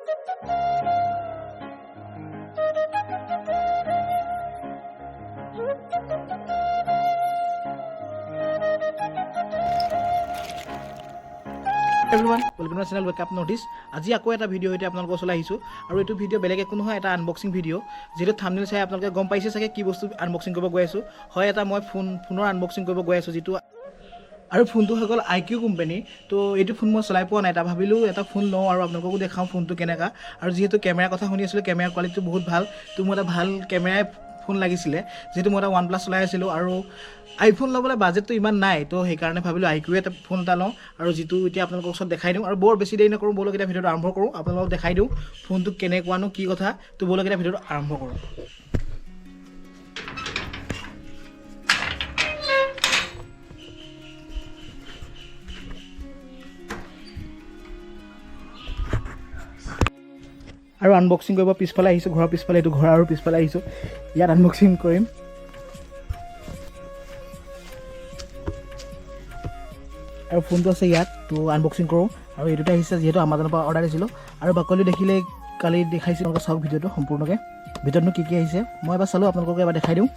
everyone, welcome to my channel Wake Up Notice. আজি আকৌ এটা ভিডিও হইতে আপোনালোকৰ ওচৰলৈ আহিছো আৰু এটো ভিডিও বেলেগ একো নহয় এটা আনবক্সিং ভিডিও যেটো থাম্বনেল চাই আপোনালোকে গম পাইছে চাগে কি বস্তু আনবক্সিং কৰিব গৈ আছো হয় এটা মই ফোনৰ আনবক্সিং কৰিব গৈ আছো যেটো আৰু ফোনটো হগল IQOO কোম্পানী তো এটো ফোন মই চলাই পোৱা নাই তা ভাবিলো এটা ফোন লও আৰু আপোনালোককো দেখাও ফোনটো কেনেকা আৰু যেহেতু ক্যামেৰা কথা শুনি আছিলো ক্যামেৰা কোৱালিটি বহুত ভাল তো মই এটা ভাল ক্যামেৰা ফোন লাগিছিলে যেটো মই এটা OnePlus চলাই আছিলো আৰু আইফোন লবলৈ বাজেটটো ইমান নাই তো সেই কাৰণে ভাবিলো IQOO এটা ফোন এটা লও আৰু যেটো এতিয়া আপোনালোকক সব দেখাই দিম আৰু বৰ বেছি দেৰি নকৰো বলক এটা ভিডিওটো আৰম্ভ কৰো আপোনালোকক দেখাই দিও ফোনটো কেনেকুৱানো কি কথা তো বলক এটা ভিডিওটো আৰম্ভ কৰো আৰু আনবক্সিং কৰিব পিছফালে আহিছো ঘৰৰ পিছফালে এটো ঘৰ আৰু পিছফালে আহিছো ইয়াত আনবক্সিং কৰিম আৰু ফোনটো আছে ইয়াত তো আনবক্সিং কৰো আৰু এটোটা আহিছে যেহেতু আমাজনৰ পৰা অৰ্ডাৰ দিছিলো আৰু বাকলি দেখিলে কালি দেখাইছিল আপোনালোকক সব ভিডিওটো সম্পূৰ্ণকে ভিতৰনো কি আছে মই এবাৰ চালো আপোনালোকক এবাৰ দেখাই দিও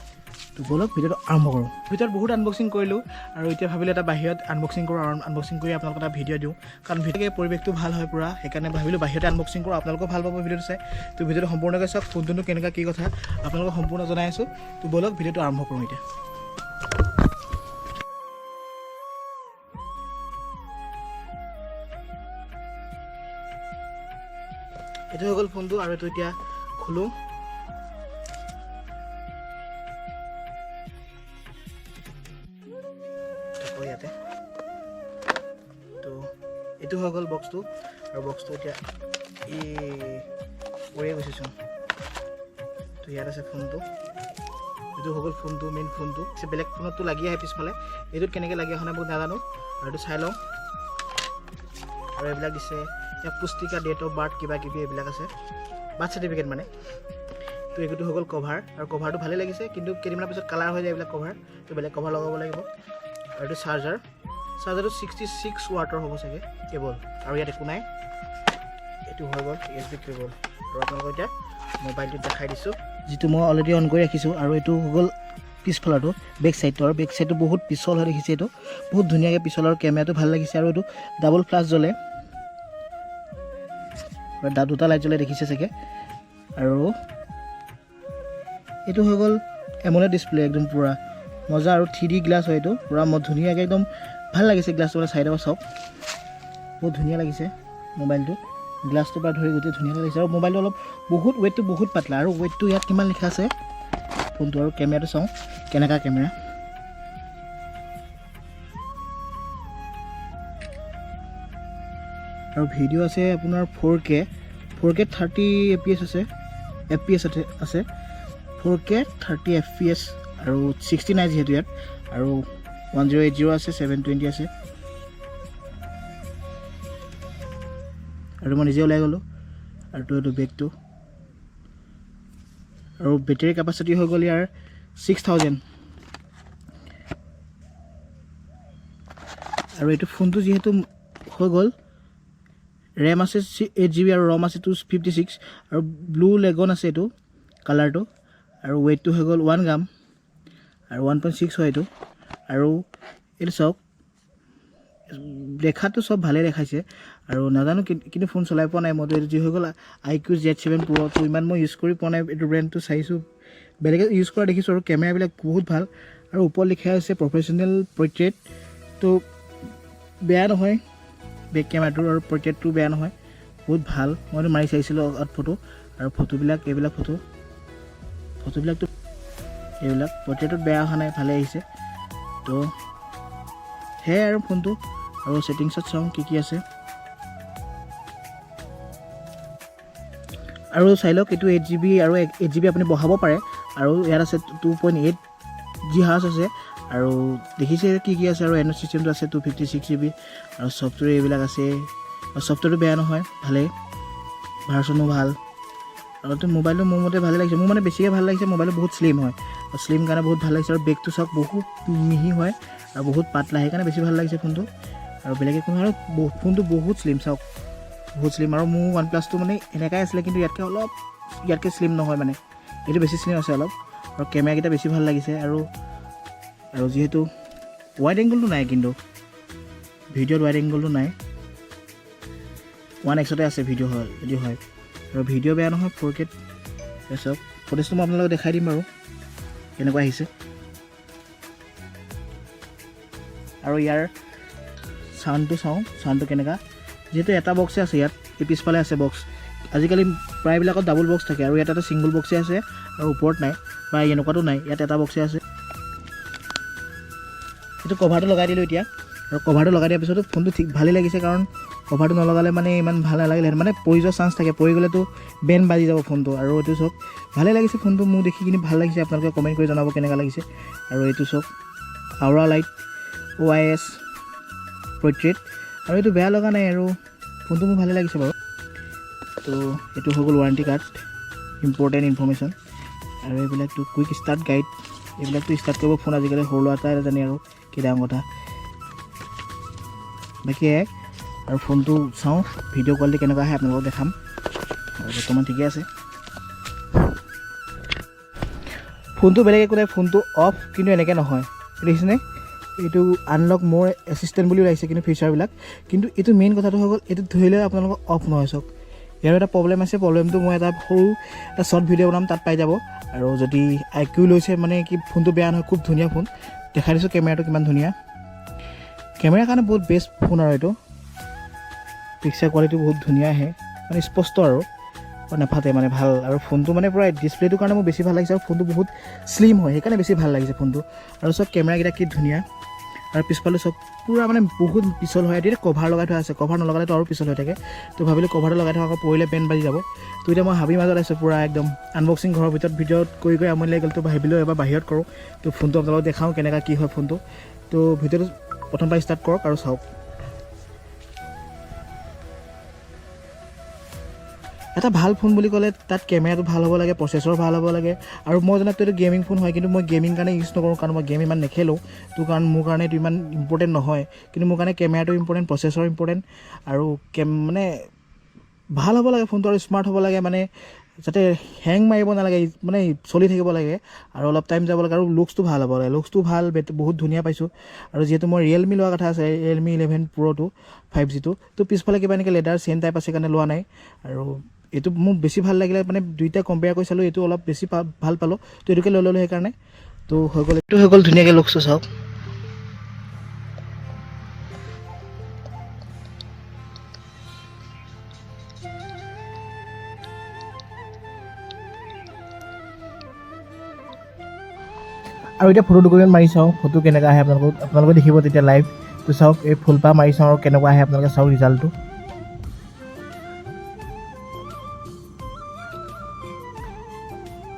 তো বলক ভিডিওটো আৰম্ভ কৰো ভিতৰত বহুত আনবক্সিং কৰিলো আৰু এতিয়া ভাবিলে এটা বাহিৰত আনবক্সিং কৰো আৰু আনবক্সিং কৰি আপোনালোকক এটা ভিডিও দিও কাৰণ ভিডিওকে পৰিবেশটো ভাল হয় পুৰা সেইকাৰণে ভাবিলো বাহিৰতে আনবক্সিং কৰো আপোনালোকক ভাল পাব ভিডিওটো চাই তো ভিডিওটো সম্পূৰ্ণকৈ চাওক ফোনটো কেনেকা কি কথা আপোনালোকক সম্পূৰ্ণ জনাই আছো তো বলক ভিডিওটো আৰম্ভ কৰো এতিয়া এটো হগল ফোনটো আৰু এটো এতিয়া খুলো তো ইয়াতে তো এটো হগল বক্সটো আৰু বক্সটো এতিয়া এই ওৰে গৈছে তো ইয়াত আছে ফোনটো এটো হগল ফোনটো মেইন ফোনটো সে বেলেগ ফোনটো লাগি আহে পিছফালে এটোত কেনেকৈ লাগি আহনে মই নাজানো আৰু এটো চাই লও আৰু এবিলাক দিছে या पुस्तिका डेट ऑफ बार्थ किबा किबि एबिलाक আছে বার্থ সার্টিফিকেট মানে তো এগুটো হগল কভার আর কভারটো ভালে লাগিছে কিন্তু কেদিমনা পিছত কালার হৈ যায় এবিলা কভার তো বেলেগ কভার লগাব লাগিব আৰু এটো চাৰ্জাৰটো 66 ওয়াটৰ হ'ব চাগে কেবল আৰু ইয়াত একো নাই এটো হগল USB কেবল আৰু আপোনালোকক এতিয়া মোবাইলটো দেখাই দিছো যেটো মই অলৰেডি অন কৰি ৰাখিছো আৰু এটো হগল পিছফালটো বেক সাইডটো বহুত পিছল হৈ দেখিছে এটো বহুত ধুনিয়াকে পিছল আৰু ক্যামেৰাটো ভাল লাগিছে আৰু এটো ডাবল ফ্লাশ জ্বলে দুটা লাইট জ্বলে দেখিছে চাগে আৰু এটো হৈ গল এমোলেড ডিসপ্লে একদম পুৰা মজা আৰু 3D গ্লাস হয় এটো পুৰা ধুনিয়াকে একদম ভাল লাগিছে গ্লাসটো সাইডৰ পৰা সব বহুত ধুনিয়া লাগিছে মোবাইলটো গ্লাসটো পৰা ধৰি গতে ধুনিয়া লাগিছে আৰু মোবাইলটো অলপ বহুত ওয়েটটো বহুত পাতলা আৰু ওয়েটটো ইয়াত কিমান লিখা আছে ফোনটো আৰু ক্যামেৰাটো চাও কেনেকা ক্যামেৰা আৰু ভিডিও আছে আপোনাৰ 4K 30 fps আছে 4K 30 fps আৰু 69 যেহেতু ইয়াত আৰু 1080 আছে 720 আছে আৰু মই নিজে ওলাই গলো আৰু তো বেকটো আৰু বেটাৰী কেপাসিটি হৈ গল ইয়াৰ 6000 আৰু এটো ফোনটো যেহেতু হৈ গল RAM আছে 8GB আৰু ROM আছে 256 আৰু ব্লু লেগন আছে এটো কালাৰটো আৰু ওয়েটটো হৈ গল 1 গ্ৰাম আৰু 1.6 হয় এটো আৰু এটো সব দেখাটো সব ভালে দেখাইছে আৰু নাজানো কিন্তু ফোন চলাই পোৱা নাই মই এটো যি হৈ গল IQOO Z7 PRO তো ইমান মই ইউজ কৰি পোৱা নাই এটো ব্ৰ্যান্ডটো চাইছো বেলেগে ইউজ কৰা দেখিছো আৰু ক্যামেৰা বিলাক বহুত ভাল আৰু ওপৰ লিখা আছে প্ৰফেশনাল পোৰ্ট্ৰেইট তো বেয়া নহয় বেক ক্যামেৰাটো আৰু পোৰ্ট্ৰেইটটো বেয়া নহয় বহুত ভাল মই মাৰি চাইছিলো ফটো আৰু ফটোবিলাক এইবিলাক ফটোবিলাকটো এইবিলাক পোৰ্ট্ৰেইটত বেয়া হোৱা নাই ভালে আহিছে তো হে আৰু ফোনটো আৰু সেটিংছত চাও কি আছে আৰু চাইলক এটো 8GB আৰু 8GB আপুনি বহাব পাৰে আৰু ইয়াত আছে 2.8 GHz আছে আৰু দেখিছে কি আছে আৰু এন্ড্ৰইড সিস্টেমটো আছে 256GB আৰু সফটওয়্যাৰ এইবিলাক আছে আৰু সফটওয়্যাৰটো বেয়া নহয় ভালে ভাৰ্চনো ভাল আৰু তো মোবাইলটো মোৰ মতে ভালে লাগিছে মোৰ মানে বেছিকে ভাল লাগিছে মোবাইলটো বহুত স্লিম হয় আৰু স্লিম কাৰণে বহুত ভাল লাগিছে আৰু বেকটো সব বহুত মিহি হয় আৰু বহুত পাতলা সেইকাৰণে বেছি ভাল লাগিছে ফোনটো আৰু বেলেগে কোনো আৰু ফোনটো বহুত স্লিম চাওক বহুত শ্লিম আৰু মোৰ OnePlus টো মানে এনেকাই আছিলে কিন্তু ইয়াতকৈ শ্লিম নহয় মানে এইটো বেছি শ্লিম আছে অলপ আৰু কেমেৰাকেইটা বেছি ভাল লাগিছে আৰু যিহেতু ৱাইড এংগলটো নাই কিন্তু ভিডিঅ'ত ৱাইড এংগলটো নাই 1x আছে ভিডিঅ' হয় যদি হয় আৰু ভিডিঅ' বেয়া নহয় 4K তাৰপিছত ফুটেজটো মই আপোনালোকক দেখাই দিম বাৰু কেনেকুৱা আহিছে আৰু ইয়াৰ চাউণ্ডটো কেনেকুৱা যিহেতু এটা বক্সে আছে ইয়াত এই পিছফালে আছে বক্স আজিকালি প্ৰায়বিলাকত ডাবল বক্স থাকে আৰু ইয়াত এটা ছিংগল বক্সে আছে আৰু ওপৰত নাই বা এনেকুৱাটো নাই ইয়াত এটা বক্সে আছে এইটো কভাৰটো লগাই দিলোঁ এতিয়া আৰু কভাৰটো লগাই দিয়াৰ পিছতো ফোনটো ঠিক ভালেই লাগিছে কাৰণ কভাৰটো নলগালে মানে ইমান ভাল নালাগিলে মানে পৰি যোৱাৰ চান্স থাকে পৰি গ'লেতো বেন বাজি যাব ফোনটো আৰু এইটো চাওক ভালেই লাগিছে ফোনটো মোৰ দেখি কিনি ভাল লাগিছে আপোনালোকে কমেণ্ট কৰি জনাব কেনেকুৱা লাগিছে আৰু এইটো চাওক আউৰা লাইট OIS পৰ্ট্ৰেইট আৰু এইটো বেয়া লগা নাই আৰু ফোনটো মোৰ ভালেই লাগিছে বাৰু তো এইটো হৈ গ'ল ৱাৰেণ্টি কাৰ্ড ইম্পৰ্টেণ্ট ইনফৰ্মেশ্যন আৰু এইবিলাকতো কুইক ষ্টাৰ্ট গাইড এইবিলাকতো ষ্টাৰ্ট কৰিব ফোন আজিকালি সৰু ল'ৰা এটাই জানে আৰু কি ডাঙৰ কথা বাকী আৰু ফোনটো চাওঁ ভিডিঅ' কোৱালিটি কেনেকুৱা আহে আপোনালোকক দেখাম আৰু বৰ্তমান ঠিকে আছে ফোনটো বেলেগ একো নাই ফোনটো অফ কিন্তু এনেকৈ নহয় দেখিছেনে এইটো আনলক মোৰ এছিষ্টেণ্ট বুলি ওলাইছে কিন্তু ফিচাৰবিলাক কিন্তু এইটো মেইন কথাটো হৈ গ'ল এইটো ধৰিলে আপোনালোকক অফ নহয় চাওক ইয়াৰ এটা প্ৰব্লেম আছে প্ৰব্লেমটো মই এটা সৰু এটা শ্বৰ্ট ভিডিঅ' বনাম তাত পাই যাব আৰু যদি IQOO লৈছে মানে কি ফোনটো বেয়া নহয় খুব ধুনীয়া ফোন দেখাই দিছোঁ কেমেৰাটো কিমান ধুনীয়া কেমেৰাৰ কাৰণে বহুত বেষ্ট ফোন আৰু এইটো পিকচাৰ কোৱালিটি বহুত ধুনীয়া আহে মানে স্পষ্ট আৰু নাফাটে মানে ভাল আৰু ফোনটো মানে পূৰা ডিছপ্লেটোৰ কাৰণে মোৰ বেছি ভাল লাগিছে আৰু ফোনটো বহুত শ্লিম হয় সেইকাৰণে বেছি ভাল লাগিছে ফোনটো আৰু চব কেমেৰাকেইটা কি ধুনীয়া আৰু পিছফালে চব পূৰা মানে বহুত পিছল হয় এতিয়া কভাৰ লগাই থোৱা আছে কভাৰ নলগালেতো আৰু পিছল হৈ থাকে তো ভাবিলোঁ কভাৰটো লগাই থোৱা আকৌ পৰিলে পেন বাজি যাব তো এতিয়া মই হাবিৰ মাজত আছোঁ পূৰা একদম আনবক্সিং ঘৰৰ ভিতৰত ভিডিঅ'ত কৰি আমনি লাগি গ'ল তো ভাবিলোঁ এবাৰ বাহিৰত কৰোঁ তো ফোনটো আপোনালোকক দেখাওঁ কেনেকুৱা কি হয় ফোনটো তো ভিডিঅ'টো প্ৰথমবাৰ ষ্টাৰ্ট কৰক আৰু চাওক এটা ভাল ফোন বুলি ক'লে তাত কেমেৰাটো ভাল হ'ব লাগে প্ৰচেছৰ ভাল হ'ব লাগে আৰু মই জনাততো এইটো গেমিং ফোন হয় কিন্তু মই গেমিং কাৰণে ইউজ নকৰোঁ কাৰণ মই গেম ইমান নেখেলোঁ তো কাৰণ মোৰ কাৰণে এইটো ইমান ইম্পৰ্টেণ্ট নহয় কিন্তু মোৰ কাৰণে কেমেৰাটো ইম্পৰ্টেণ্ট প্ৰচেছৰ ইম্পৰ্টেণ্ট আৰু মানে ভাল হ'ব লাগে ফোনটো আৰু স্মাৰ্ট হ'ব লাগে মানে যাতে হেং মাৰিব নালাগে মানে চলি থাকিব লাগে আৰু অলপ টাইম যাব লাগে আৰু লুকছটো ভাল হ'ব লাগে লুকছটো ভাল বহুত ধুনীয়া পাইছোঁ আৰু যিহেতু মই ৰিয়েলমি লোৱা কথা আছে ৰিয়েলমি 11 Pro 5G তো পিছফালে কিবা এনেকৈ লেডাৰ চেইন টাইপ আছে কাৰণে লোৱা নাই আৰু এইটো মোক বেছি ভাল লাগিলে মানে দুইটা কম্পেয়াৰ কৰি চালোঁ এইটো অলপ বেছি ভাল পালোঁ তো এইটোকে লৈ ল'লোঁ সেইকাৰণে তো হৈ গ'ল এইটো হৈ গ'ল ধুনীয়াকৈ লুকছটো চাওক আৰু এতিয়া ফটো দুকপিমান মাৰি চাওঁ ফটো কেনেকুৱা আহে আপোনালোকে দেখিব তেতিয়া লাইভ তো চাওক এই ফুলপাহ মাৰি চাওঁ আৰু কেনেকুৱা আহে আপোনালোকে চাওক ৰিজাল্টটো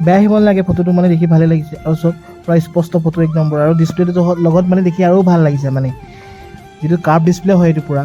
বেয়া আহিব নালাগে ফটোটো মানে দেখি ভালেই লাগিছে আৰু চব পূৰা স্পষ্ট ফটো এক নম্বৰ আৰু ডিছপ্লেটো লগত মানে দেখি আৰু ভাল লাগিছে মানে যিটো কাৰ্ভ ডিছপ্লে হয় এইটো পূৰা